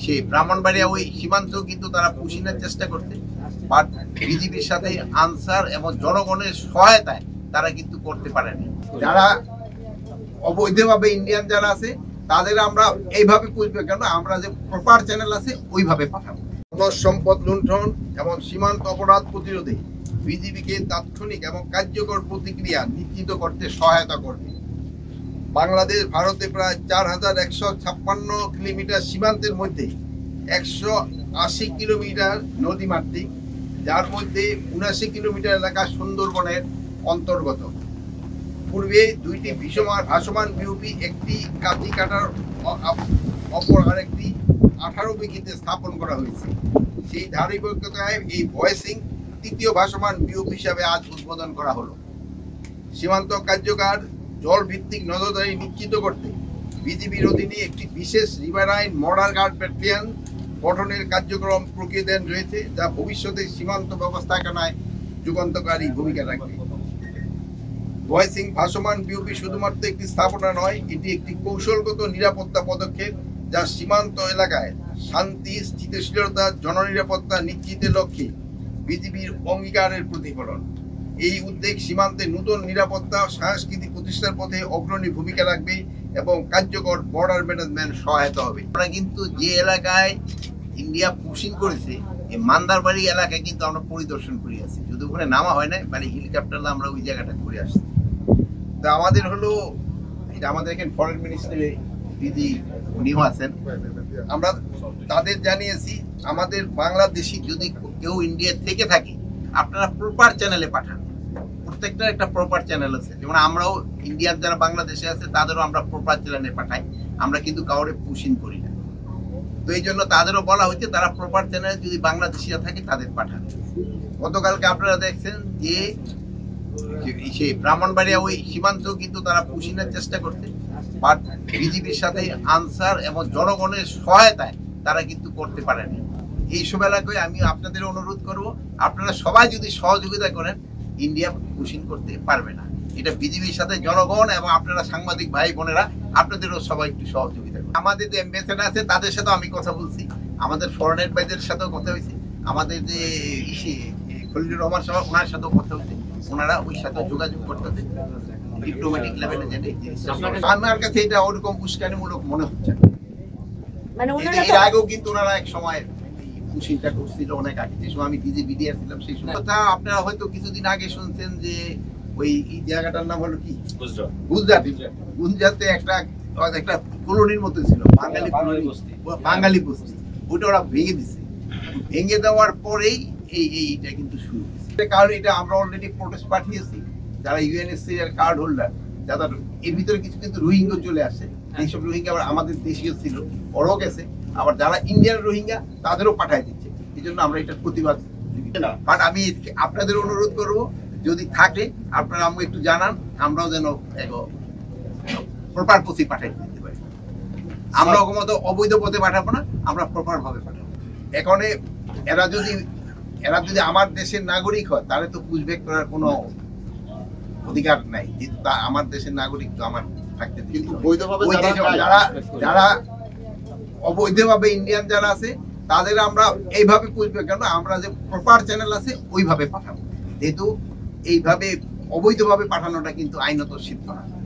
সেই ব্রাহ্মণবাড়িয়া ওই সীমান্ত কিন্তু তারা পুষিনের চেষ্টা করছে, বাট বিজেপির সাথে আনসার এবং জনগণের সহায়তায় তারা কিন্তু করতে পারেনি। যারা অবৈধভাবে ইন্ডিয়ান যারা আছে তাদের আমরা এইভাবে পুষবে কেন, আমরা যে প্রপার চ্যানেল আছে ওইভাবে পাঠাবো। সম্পদ লুণ্ঠন এবং সীমান্ত অপরাধ প্রতিরোধে বিজিবিকে তাৎক্ষণিক এবং কার্যকর প্রতিক্রিয়া নিশ্চিত করতে সহায়তা করবে। বাংলাদেশ ভারতে প্রায় 4156 কিলোমিটার সীমান্তের মধ্যে 180 কিলোমিটার নদীমাতৃক, যার মধ্যে 79 কিলোমিটার এলাকা সুন্দরবনের অন্তর্গত। পূর্বে দুইটি ভাসমান বিওপি, একটি কাঁচি কাটার অপর আরেকটি 18 বিঘিতে স্থাপন করা হয়েছে। সেই ধারাবাহিকতায় এই ভয়েসিং তৃতীয় ভাসমান বিওপি হিসাবে আজ উদ্বোধন করা হলো। সীমান্ত কার্যকর জল ভিত্তিক নজরদারি নিশ্চিত করতে বিজিবির অধীনে একটি বিশেষ রিভারাইন মর্ডার গার্ড ব্যাটালিয়ন গঠনের কার্যক্রম প্রক্রিয়াধীন রয়েছে, যা ভবিষ্যতে সীমান্ত ব্যবস্থাপনায় যুগান্তকারী ভূমিকা রাখবে। ভয়েসিং ভাসমান বিওপি শুধুমাত্র একটি স্থাপনা নয়, এটি একটি কৌশলগত নিরাপত্তা পদক্ষেপ যা সীমান্ত এলাকায় শান্তি, স্থিতিশীলতা, জননিরাপত্তা নিশ্চিতের লক্ষ্যে বিজিবির অঙ্গীকারের প্রতিফলন। এই উদ্যোগ সীমান্তে নতুন নিরাপত্তা সংস্কৃতি প্রতিষ্ঠার পথে অগ্রণী ভূমিকা রাখবে এবং কার্যকর বর্ডার ম্যানেজমেন্ট সহায়তা হবে। আমরা কিন্তু যে এলাকায় ইন্ডিয়া পুশিং করেছে, এই মান্দারবাড়ি এলাকায় কিন্তু আমরা পরিদর্শন করে আসছি, যদি ওখানে নামা হয় না, মানে হেলিকপ্টারে আমরা ওই জায়গাটা ঘুরে আসছি। তো আমাদের হলো এটা আমাদের এখানে ফরেন মিনিস্টারে দিদি উনিও আছেন, আমরা তাদের জানিয়েছি আমাদের বাংলাদেশি যদি কেউ ইন্ডিয়া থেকে থাকে আপনারা প্রপার চ্যানেলে পাঠান। প্রত্যেকটা একটা প্রপার চ্যানেল আছে, যেমন আমরাও ইন্ডিয়ার যারা বাংলাদেশে আছে তাদেরও আমরা প্রপার চ্যানেলে পাঠাই, আমরা কিন্তু কাউরে পুশিং করি না। তো এই জন্য তাদেরও বলা হচ্ছে তারা প্রপার চ্যানেলে যদি বাংলাদেশিরা থাকে তাদের পাঠান। গতকালকে আপনারা দেখছেন যে সেই ব্রাহ্মণবাড়িয়া ওই সীমান্ত কিন্তু তারা পুষিনের চেষ্টা করছে, বাট বিজেপির সাথে আনসার এবং জনগণের সহায়তায় তারা কিন্তু করতে পারেনি। এইসব এলাকায় আমি আপনাদের অনুরোধ করব, আপনারা সবাই যদি সহযোগিতা করেন ইন্ডিয়া পুশিং করতে পারবে না। এটা বিজেপির সাথে জনগণ এবং আপনারা সাংবাদিক ভাই বোনেরা আপনাদেরও সবাই একটু সহযোগিতা করেন। আমাদের যে অ্যাম্বাসেডার আছে তাদের সাথেও আমি কথা বলছি, আমাদের ফরেন ভাইদের সাথেও কথা হয়েছে, আমাদের যে খলিলুর রহমান সাহেব ওনার সাথেও কথা হয়েছে, ওনারা ওই সাথে যোগাযোগ করতেছে ডিপ্লোম্যাটিক লেভেলে। আমার কাছে এটা ওরকম উস্কানিমূলক মনে হচ্ছে। মানে এর আগেও কিন্তু ওনারা এক সময় পুশিংটা করছিল, অনেক আগে, যে সময় আমি বিজেপি ছিলাম সেই সময়। কথা আপনারা হয়তো কিছুদিন আগে শুনছেন যে ওই জায়গাটার নাম হলো কি গুজরাটে একটা কলোনির মতো ছিল, বাঙালি বস্তি, ওটা ওরা ভেঙে দিছে। ভেঙে দেওয়ার পরেই এইটা কিন্তু শুরু হয়েছে। কারণ এটা আমরা অলরেডি প্রোটেস্ট পাঠিয়েছি, যারা ইউএনএসসিআর কার্ড হোল্ডার, যারা এর ভিতরে কিছু কিন্তু রোহিঙ্গা চলে আসে, এইসব রোহিঙ্গা আবার আমাদের দেশীয় ছিল, ওরাও গেছে, আবার যারা ইন্ডিয়ান রোহিঙ্গা তাদেরও পাঠায় দিচ্ছে। এই জন্য আমরা এটার প্রতিবাদ। বাট আমি আপনাদের অনুরোধ করব, যদি থাকে আপনারা আমাকে একটু জানান, আমরাও যেন প্রপার পথে পাঠাই দিতে পারি। আমরা মতো অবৈধ পথে পাঠাবো না, আমরা প্রপার ভাবে পাঠাবো। এখন এরা যদি আমার দেশের নাগরিক হয় তাহলে তো পুশব্যাক করার কোনো অধিকার নাই, যেহেতু আমার দেশের নাগরিক তো আমার থাকতে। কিন্তু বৈধভাবে যারা অবৈধভাবে ইন্ডিয়ান যারা আছে তাদের আমরা এইভাবে পুষবে কেন, আমরা যে প্রপার চ্যানেল আছে ওইভাবে পাঠাবো, যেহেতু এইভাবে অবৈধভাবে পাঠানোটা কিন্তু আইনত সিদ্ধ না।